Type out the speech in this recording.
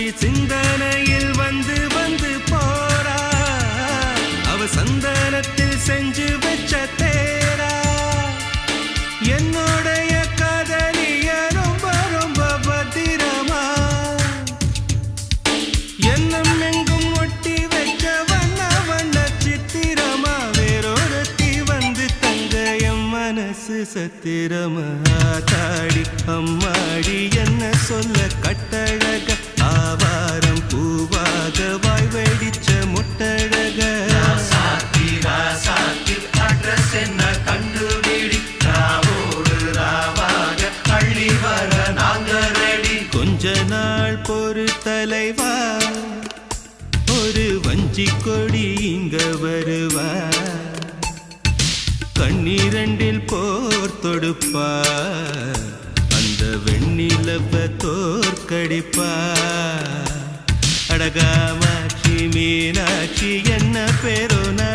மீனாட்சி சிந்தனையில் வந்து வந்து போறா அவ சந்தனத்தில் செஞ்சு வச்ச தேரா என்னுடைய காதலிய ரொம்ப ரொம்ப பத்திரமா எண்ணம் எங்கும் ஒட்டி வச்ச வண்ண வண்ண சித்திரமா வேறொருத்தி வந்து தங்க என் மனசு சத்திரமா தாடி அம்மாடி என்ன சொல்ல கட்டழக ஆவாரம் பூவாக வாய் வெடிச்ச முட்டழக அட்ரஸ் என்ன கண்டுபிடி ராவோடு ராவாக அள்ளி வர நாங்க ரெடி கொஞ்ச நாள் பொறு தலைவா ஒரு வஞ்சி கொடி இங்க வருவா கண்ணீரண்டில் போர் தொடுப்பா அந்த வெண்ணிலவ தோற்கடிப்பா அடகாமாட்சி மீனாட்சி என்ன பேரோனா